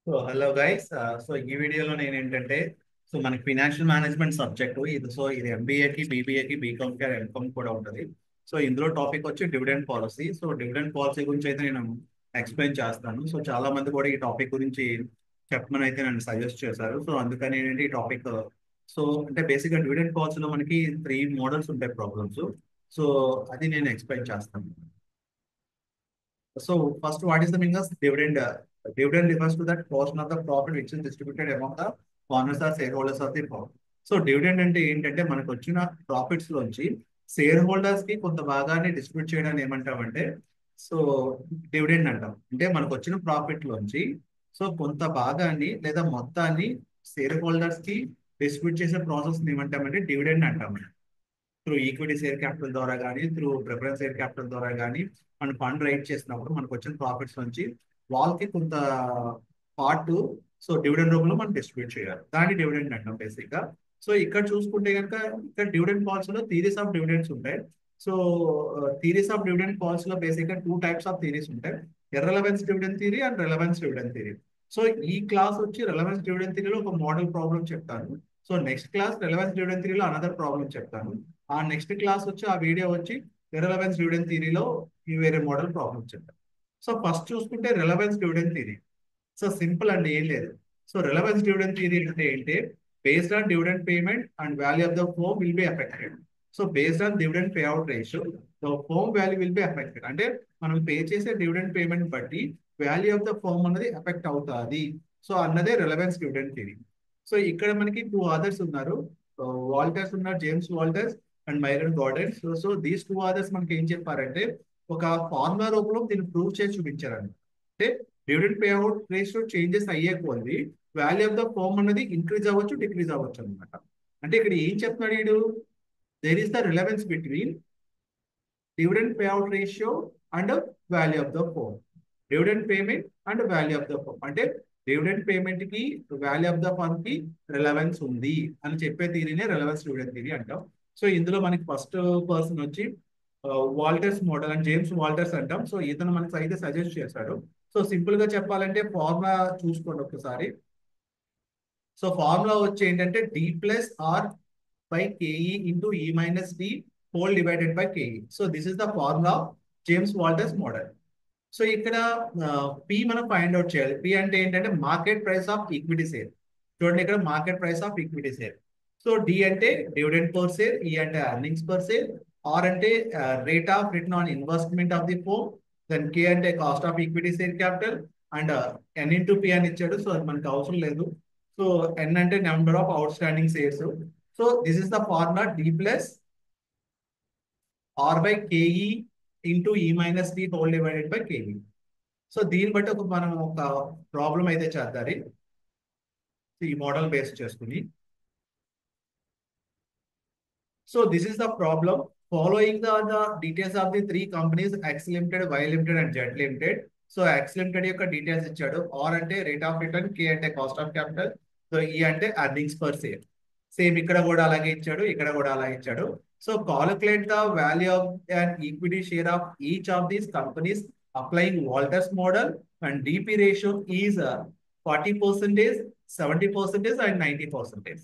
So hello guys. So ఈ వీడియోలో నేను ఏంటంటే మనకి ఫినాన్షియల్ మేనేజ్మెంట్ సబ్జెక్ట్ ఇది. సో ఇది ఎంబీఏకి, బీబీఏకి, బీకామ్కి, ఎంకామ్ కూడా ఉంటుంది. సో ఇందులో టాపిక్ వచ్చి dividend policy. So dividend policy గురించి అయితే నేను ఎక్స్ప్లెయిన్ చేస్తాను. సో చాలా మంది కూడా ఈ టాపిక్ గురించి చెప్పమని అయితే నన్ను సజెస్ట్ చేశారు. సో అందుకని ఏంటంటే ఈ టాపిక్ సో అంటే బేసిక్గా డివిడెండ్ పాలసీలో మనకి 3 మోడల్స్ ఉంటాయి ప్రాబ్లమ్స్. సో అది నేను ఎక్స్ప్లెయిన్ చేస్తాను. So first, what is the meaning of dividend? Dividend refers to that portion of the profit which is distributed among the owners or shareholders of the firm. So dividend అంటే ఏంటంటే మనకు వచ్చిన profits లోంచి share holders కి కొంత భాగాన్ని distribute చేయడాన్ని ఏమంటామంటే సో డివిడెండ్ అంటాం. అంటే మనకు వచ్చిన ప్రాఫిట్ లోంచి సో కొంత భాగాన్ని లేదా మొత్తాన్ని షేర్ హోల్డర్స్ కి డిస్ట్రిబ్యూట్ చేసే ప్రాసెస్ ఏమంటామంటే డివిడెండ్ అంటాం. త్రూ ఈక్విటీ షేర్ క్యాపిటల్ ద్వారా కానీ, త్రూ ప్రిఫరెన్స్ షేర్ క్యాపిటల్ ద్వారా కానీ మనం ఫండ్ రైట్ చేసినప్పుడు మనకు వచ్చిన ప్రాఫిట్స్ నుంచి వాళ్ళకి కొంత పార్ట్ సో డివిడెండ్ రూపంలో మనం డిస్ట్రిబ్యూట్ చేయాలి. దాన్ని డివిడెండ్ అంటాం బేసిక్ గా. సో ఇక్కడ చూసుకుంటే కనుక ఇక్కడ డివిడెండ్ పాలసీలో థీరీస్ ఆఫ్ డివిడెండ్స్ ఉంటాయి. సో థీరీస్ ఆఫ్ డివిడెండ్ పాలసీలో బేసిక్ గా 2 టైప్స్ ఆఫ్ థీరీస్ ఉంటాయి. Irrelevance dividend theory and relevance dividend theory. So ఈ క్లాస్ వచ్చి రెలవెన్స్ డివిడెండ్ థియరీలో ఒక మోడల్ ప్రాబ్లం చెప్తాను. So next class relevance dividend థియరీలో అనదర్ ప్రాబ్లం చెప్తాను. ఆ నెక్స్ట్ క్లాస్ వచ్చి ఆ వీడియో వచ్చి రిలవెన్స్ డివిడెండ్ థియరీలో ఈ వేరే మోడల్ ప్రాబ్లం చెప్తాను. సో ఫస్ట్ చూసుకుంటే relevance dividend theory. So simple అండి, ఏం లేదు. సో రిలవెన్స్ డివిడెండ్ థియరీ అంటే ఏంటి? Based on dividend payment and value of the foam will be affected. So based on dividend pay out ratio the foam value will be affected. అంటే మనం pay చేసే dividend payment బట్టి value of the foam అనేది effect అవుతుంది. So అన్నదే relevance dividend theory. So ఇక్కడ మనకి 2 authors ఉన్నారు. వాల్టర్స్ ఉన్నారు, James Walters and Myron garden. So these 2 authors మనకి ఏం చెప్పారంటే ఒక ఫార్ములా రూపంలో దీన్ని ప్రూవ్ చేసి చూపించారండి. అంటే dividend pay out ratio changes అయ్యే కొద్ది వాల్యూ ఆఫ్ ద ఫర్మ్ అనేది ఇంక్రీజ్ అవ్వచ్చు, డిక్రీజ్ అవ్వచ్చు అనమాట. అంటే ఇక్కడ ఏం చెప్తున్నాడు వీడు? There is the relevance between dividend pay out ratio and value of the firm. Dividend payment and value of the firm అంటే డివిడెండ్ పేమెంట్ కి వాల్యూ ఆఫ్ ద ఫర్మ్ కి రిలవెన్స్ ఉంది అని చెప్పే థియరీనే రిలవెన్స్ డివిడెండ్ థియరీ అంటాం. So ఇందులో మనకి ఫస్ట్ పర్సన్ వచ్చి Walters model and James Walters అంటాం. సో ఇతను మనకి అయితే సజెస్ట్ చేశాడు. సో సింపుల్ గా చెప్పాలంటే ఫార్ములా చూసుకోండి ఒకసారి. సో ఫార్ములా వచ్చి ఏంటంటే D plus R by KE into E minus D whole divided by KE. So this is the formula of James Walters model. So ఇక్కడ పి మనం ఫైండ్ అవుట్ చేయాలి. P అంటే ఏంటంటే market price of equity share. చూడండి ఇక్కడ market price of equity share. So D అంటే dividend per share, E అంటే earnings per share, R అంటే rate of return on investment of the firm, then కే అంటే cost of equity share capital and N into P అని ఇచ్చాడు. So అది మనకి అవసరం లేదు. సో ఎన్ అంటే number of outstanding shares. So this is the formula D plus R by KE into E minus D whole divided by KE. So దీన్ని బట్టి మనం ఒక ప్రాబ్లం అయితే చేద్దాం ఈ మోడల్ బేస్ చేసుకుని. So this is the problem. Following the details of the 3 companies X limited, Y limited and Z limited. So X limited యొక్క details ఇచ్చాడు. ఆర్ అంటే రేట్ ఆఫ్ రిటర్న్, కే అంటే కాస్ట్ ఆఫ్ క్యాపిటల్, సో ఈ అంటే earnings per share. Same ఇక్కడ కూడా అలాగే ఇచ్చాడు, ఇక్కడ కూడా అలాగే ఇచ్చాడు. So calculate the value of an equity share of each of these companies applying Walters model and DP ratio is 40%, 70% and 90%.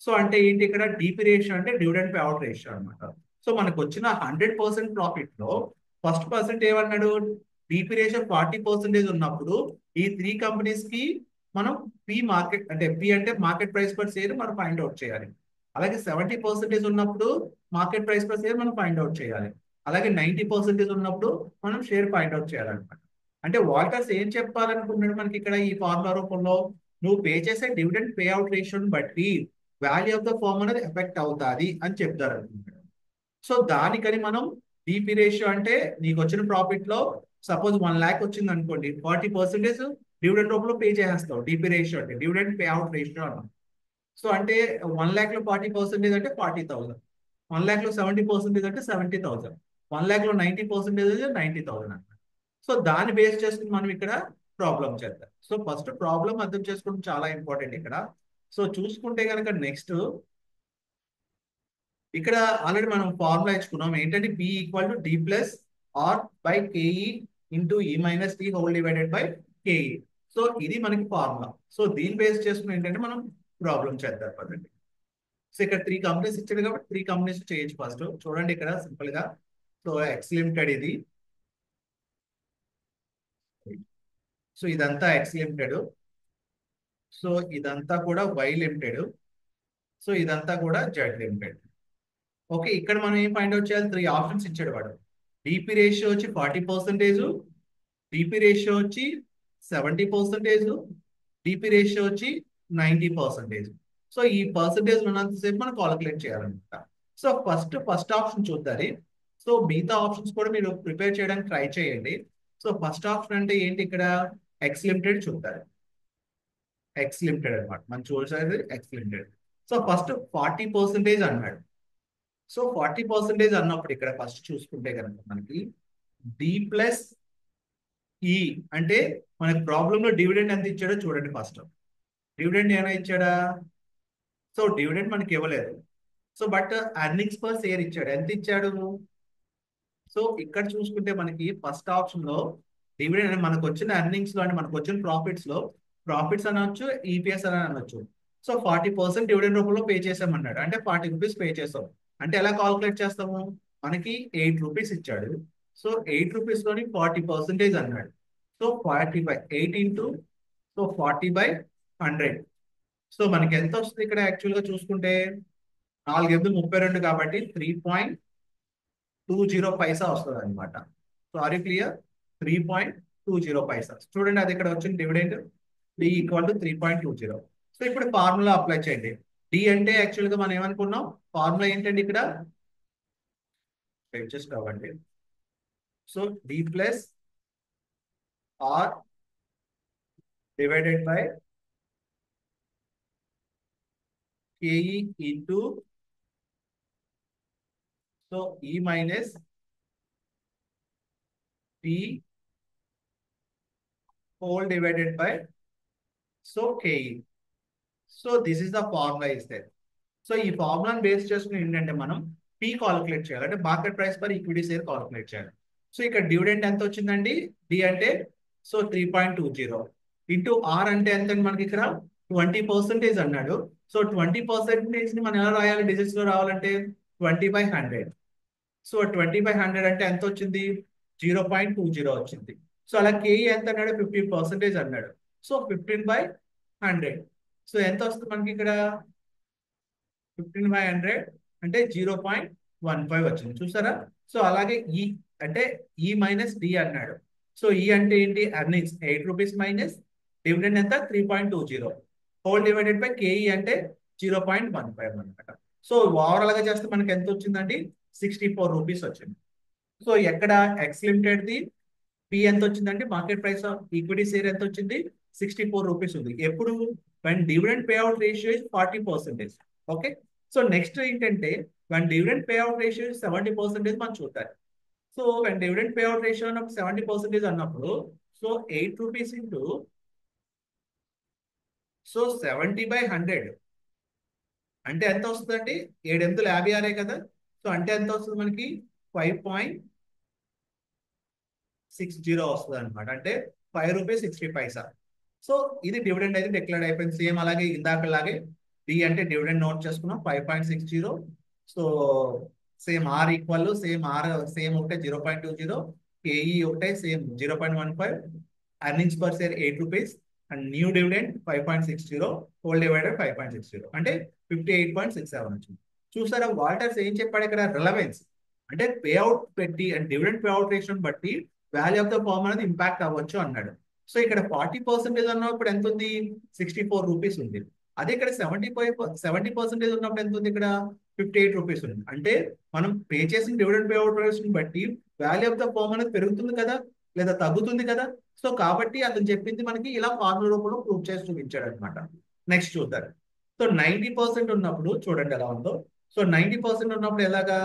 So అంటే ఏంటి ఇక్కడ డిపి రేషియో అంటే డివిడెండ్ పే అవుట్ రేషియో అనమాట. సో మనకు వచ్చిన 100% ప్రాఫిట్ లో ఫస్ట్ పర్సెంట్ ఏమన్నాడు? DP ratio 40% ఉన్నప్పుడు ఈ 3 కంపెనీస్ కి మనం పి మార్కెట్ అంటే పి అంటే మార్కెట్ ప్రైస్ పర్ షేర్ మనం ఫైండ్ అవుట్ చేయాలి. అలాగే 70% ఉన్నప్పుడు మార్కెట్ ప్రైస్ పర్ షేర్ మనం ఫైండ్ అవుట్ చేయాలి. అలాగే 90% ఉన్నప్పుడు మనం షేర్ ఫైండ్ అవుట్ చేయాలన్నమాట. అంటే వాల్టర్స్ ఏం చెప్పాలనుకుంటున్నాడు మనకి ఇక్కడ ఈ ఫార్ములా రూపంలో? నువ్వు పే చేసే డివిడెండ్ పే అవుట్ రేషియోని బట్టి వాల్యూ ఆఫ్ ద ఫర్మ్ అనేది ఎఫెక్ట్ అవుతుంది అని చెప్తారు అనుకుంటాడు. సో దానికని మనం డిపి రేషియో అంటే నీకు వచ్చిన ప్రాఫిట్ లో సపోజ్ 1 lakh వచ్చింది అనుకోండి, 40% డివిడెండ్ రూపంలో పే చేసేస్తావు. డిపి రేషియో అంటే డివిడెండ్ పే అవుట్ రేషియో అన్నాం. సో అంటే 1 lakh లో 40% అంటే 40,000, 1 lakh లో 70% అంటే 70,000, 1 lakh లో 90% అంటే 90,000 అన్నమాట. సో దాన్ని బేస్ చేసుకుని మనం ఇక్కడ ప్రాబ్లం చేద్దాం. సో ఫస్ట్ ప్రాబ్లం అర్థం చేసుకోవడం చాలా ఇంపార్టెంట్ ఇక్కడ. సో చూసుకుంటే కనుక నెక్స్ట్ ఇక్కడ ఆల్రెడీ మనం ఫార్ములా ఇచ్చుకున్నాం. ఏంటంటే P equal to D plus R by KE into E minus T whole divided by KE. So ఇది మనకి ఫార్ములా. సో దీన్ని బేస్ చేసుకుని ఏంటంటే మనం ప్రాబ్లం చేద్దాం పదండి. సో ఇక్కడ 3 కంపెనీస్ ఇచ్చాడు కాబట్టి 3 కంపెనీస్ చేయొచ్చు. ఫస్ట్ చూడండి ఇక్కడ సింపుల్ గా. సో ఎక్స్ లిమిటెడ్ ఇది. సో ఇదంతా ఎక్స్ లిమిటెడ్. సో ఇదంతా కూడా వై లిమిటెడ్. సో ఇదంతా కూడా జెడ్ లిమిటెడ్. ఓకే, ఇక్కడ మనం ఏం ఫైండ్ అవుట్ చేయాలి? 3 ఆప్షన్స్ ఇచ్చాడు వాడు. డిపి రేషియో వచ్చి 40%, డిపి రేషియో వచ్చి 70%, డిపి రేషియో వచ్చి 90%. సో ఈ పర్సంటేజ్ ఉన్నంతసేపు మనం కాలిక్యులేట్ చేయాలన్నమాట. సో ఫస్ట్ ఆప్షన్ చూద్దాం. సో మిగతా ఆప్షన్స్ కూడా మీరు ప్రిపేర్ చేయడానికి ట్రై చేయండి. సో ఫస్ట్ ఆప్షన్ అంటే ఏంటి? ఇక్కడ ఎక్స్ లిమిటెడ్ చూద్దాం. ఎక్స్ లిమిటెడ్ అనమాట మనం చూసేది ఎక్స్ లిమిటెడ్. సో ఫస్ట్ 40% అన్నాడు. సో 40% అన్నప్పుడు ఇక్కడ ఫస్ట్ చూసుకుంటే కనుక మనకి డి ప్లస్ ఈ అంటే మనకి ప్రాబ్లంలో డివిడెండ్ ఎంత ఇచ్చాడో చూడండి. ఫస్ట్ డివిడెండ్ ఏమైనా ఇచ్చాడా? సో డివిడెండ్ మనకి ఇవ్వలేదు. So but earnings per share ఇచ్చాడు. ఎంత ఇచ్చాడు? సో ఇక్కడ చూసుకుంటే మనకి ఫస్ట్ ఆప్షన్ లో డివిడెండ్ మనకు వచ్చిన ఎర్నింగ్స్ లో అంటే మనకు వచ్చిన ప్రాఫిట్స్ లో ప్రాఫిట్స్ అనొచ్చు, ఈపీఎస్ అని అనొచ్చు. సో 40% డివిడెండ్ రూపంలో పే చేసామన్నాడు. అంటే 40 రూపీస్ పే చేస్తాం. అంటే ఎలా కాల్కులేట్ చేస్తాము? మనకి 8 రూపీస్ ఇచ్చాడు. సో 8 రూపీస్ లోని 40% అన్నాడు. So 40/8 into so 40/100. సో మనకి ఎంత వస్తుంది ఇక్కడ యాక్చువల్ గా చూసుకుంటే 4/32 కాబట్టి 3.20 పైసా వస్తుంది అనమాట. So are you clear? 3.20 paisa. చూడండి అది ఇక్కడ వచ్చిన dividend D equal to 3.20. So ఇప్పుడు ఫార్ములా అప్లై చేయండి. డి అంటే యాక్చువల్ గా మనం ఏమనుకున్నాం? ఫార్ములా ఏంటండి ఇక్కడ? జస్ట్ అవ్వండి. So D plus R divided by KE into so E minus P whole divided by so KE. So this is the formula is there. So ఈ ఫార్ములాని base చేసుకుని ఏంటంటే మనం పి కాలిక్యులేట్ చేయాలి. అంటే market price per equity share calculate చేయాలి. So ఇక్కడ dividend ఎంత వచ్చిందండి? డి అంటే సో 3.20 ఇంటూ ఆర్ అంటే ఎంత మనకి ఇక్కడ 20% అన్నాడు. సో 20% ని మనం ఎలా రాయాలి? డిజిట్స్ లో రావాలంటే 20/100. సో 20/100 అంటే ఎంత వచ్చింది? 0.20 వచ్చింది. సో అలా కేఈ ఎంత అన్నాడు? 15% అన్నాడు. సో 15/100. సో ఎంత వస్తుంది మనకి ఇక్కడ? 15/100 అంటే 0.15 వచ్చింది. చూసారా? సో అలాగే ఈ అంటే ఈ మైనస్ డి అన్నాడు. సో ఈ అంటే ఏంటి? ఎర్నింగ్స్ 8 రూపీస్ మైనస్ డివిడెండ్ ఎంత? 3.20 హోల్ డివైడెడ్ బై కేఈ అంటే 0.15 అనమాట. సో ఓవరాల్ గా చేస్తే మనకి ఎంత వచ్చిందండి? 64 రూపీస్ వచ్చింది. సో ఎక్కడ ఎక్స్ లిమిటెడ్ ది పి ఎంత వచ్చిందంటే market price of equity share ఎంత వచ్చింది? 64 రూపీస్ ఉంది. ఎప్పుడు? When dividend pay out ratio is 40%. Okay, so next ఏంటంటే when dividend pay out ratio 70% మనం చూడాలి. So when dividend pay out ratio 70% అన్నప్పుడు సో 8 రూపీస్ ఇంటూ సో 70/100 అంటే ఎంత వస్తుందండి? 7/856 కదా. సో అంటే ఎంత వస్తుంది మనకి? 5.60 వస్తుంది అనమాట. అంటే 5 రూపీస్ 60 పైసా. సో ఇది డివిడెండ్ అయితే డిక్లేర్ అయిపోయింది. సేమ్ అలాగే ఇందాకలాగే డి అంటే డివిడెండ్ నోట్ చేసుకున్నాం 5.60. So same R equal same ఒకటే 0.20, కేఈ ఒకటే same 0.15, earnings per share 8 rupees and new dividend 5.60 whole divided 5.60 అంటే 58.67 వచ్చింది. చూసారా వాల్టర్స్ ఏం చెప్పాడు ఇక్కడ? రిలవెన్స్ అంటే పే అవుట్ పెట్టి and dividend pay out ration బట్టి వాల్యూ ఆఫ్ ద ఫర్మ్ అనేది ఇంపాక్ట్ అవ్వచ్చు అన్నాడు. సో ఇక్కడ 40% అన్నప్పుడు ఎంత ఉంది? 64 రూపీస్ ఉంది. అదే ఇక్కడ 70% ఉన్నప్పుడు ఎంత ఉంది? ఇక్కడ 58 రూపీస్ ఉంది. అంటే మనం పే చేసిన డివిడెండ్ పే అవుట్ రేషన్ బట్టి వాల్యూ ఆఫ్ ద ఫర్మ్ అనేది పెరుగుతుంది కదా, లేదా తగ్గుతుంది కదా. సో కాబట్టి అతను చెప్పింది మనకి ఇలా ఫార్ములా రూపంలో ప్రూవ్ చేసి చూపించాడు అనమాట. నెక్స్ట్ చూద్దాం. సో 90% ఉన్నప్పుడు చూడండి ఎలా ఉందో. సో 90% ఉన్నప్పుడు ఎలాగా?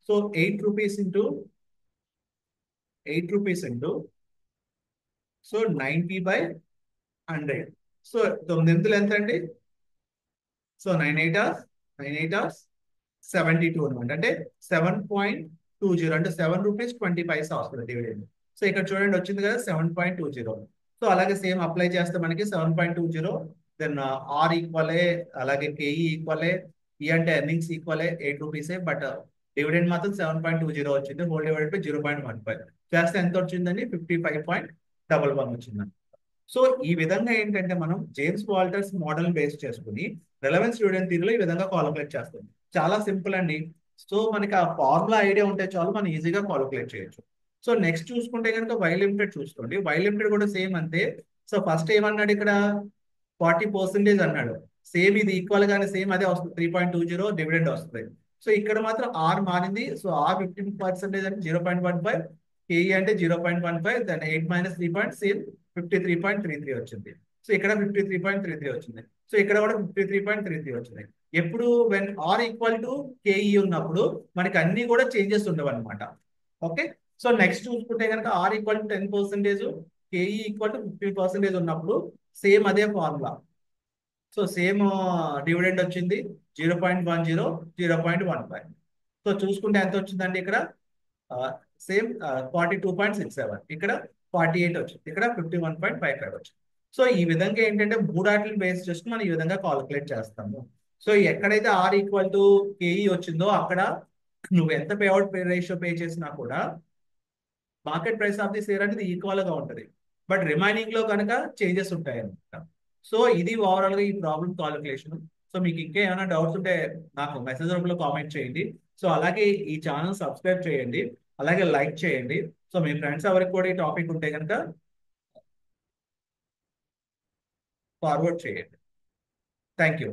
So 8 rupees into so 90/100. So 9 ఎంత అండి? సో 9 8 72 అనమాట. అంటే 7.20 అంటే 7 రూపీస్ 20 పైసా వస్తుంది డివిడెండ్. సో ఇక్కడ చూడండి వచ్చింది కదా 7.20. సో అలాగే సేమ్ అప్లై చేస్తే మనకి 7.20, దెన్ ఆర్ ఈక్వలే, అలాగే కేఈ ఈక్వలే, ఈ అంటే ఎర్నింగ్స్ ఈక్వలే 8 రూపీసే, బట్ డివిడెండ్ మాత్రం 7.20 వచ్చింది, హోల్ డివైడెడ్ బై 0.15 చేస్తే ఎంత వచ్చిందండి, 55.11 వచ్చిందండి. సో ఈ విధంగా ఏంటంటే మనం జేమ్స్ వాల్టర్స్ మోడల్ బేస్ చేసుకుని రిలవెన్స్ స్టూడెంట్ థియరీలో ఈ విధంగా కాలిక్యులేట్ చేస్తాం. చాలా సింపుల్ అండి. సో మనకి ఆ ఫార్ములా ఐడియా ఉంటే చాలు, మనం ఈజీగా కాలిక్యులేట్ చేయొచ్చు. సో నెక్స్ట్ చూసుకుంటే కనుక వై లిమిటెడ్ చూసుకోండి. వై లిమిటెడ్ కూడా సేమ్ అంతే. సో ఫస్ట్ ఏమన్నాడు ఇక్కడ, 40% అన్నాడు. సేమ్ ఇది ఈక్వల్ గానే సేమ్ అదే వస్తుంది, 3.20 డివిడెండ్ వస్తుంది. సో ఇక్కడ మాత్రం ఆర్ మారింది. సో ఆర్ 15% అంటే 0.15, కేఈ అంటే 0.15, దెన్ 8 - 3 సేమ్ 53.33 వచ్చింది. సో ఇక్కడ 53.33 వచ్చింది. సో ఇక్కడ కూడా 53.33 వచ్చింది. ఎప్పుడు when R equal to KE ఉన్నప్పుడు మనకి అన్ని కూడా చేంజెస్ ఉండవు అనమాట. ఓకే. సో నెక్స్ట్ చూసుకుంటే కనుక R equal to 10%, KE equal to 15% ఉన్నప్పుడు సేమ్ అదే ఫార్ములా. సో సేమ్ డివిడెండ్ వచ్చింది 0.10, 0.15. సో చూసుకుంటే ఎంత వచ్చిందండి ఇక్కడ, సేమ్ 42.67, ఇక్కడ 48 వచ్చింది, ఇక్కడ 51.55 వచ్చింది. సో ఈ విధంగా ఏంటంటే మూడాటిని బేస్ చేసుకుని మనం ఈ విధంగా కాలిక్యులేట్ చేస్తాము. సో ఎక్కడైతే ఆర్ ఈక్వల్ టు కేఈ వచ్చిందో అక్కడ నువ్వు ఎంత పేఅవుట్ రేషియో పే చేసినా కూడా market price of the share అనేది ఈక్వల్ గా ఉంటుంది. బట్ రిమైనింగ్ లో కనుక చేంజెస్ ఉంటాయి అనమాట. సో ఇది ఓవరాల్ గా ఈ ప్రాబ్లం కాలిక్యులేషన్. సో మీకు ఇంకా ఏమైనా డౌట్స్ ఉంటే నాకు మెసేజ్ రూపంలో కామెంట్ చేయండి. సో అలాగే ఈ ఛానల్ సబ్స్క్రైబ్ చేయండి, అలాగే లైక్ చేయండి. సో మీ ఫ్రెండ్స్ ఎవరికి కూడా ఈ టాపిక్ ఉంటే కనుక ఫార్వర్డ్ చేయండి. Thank you.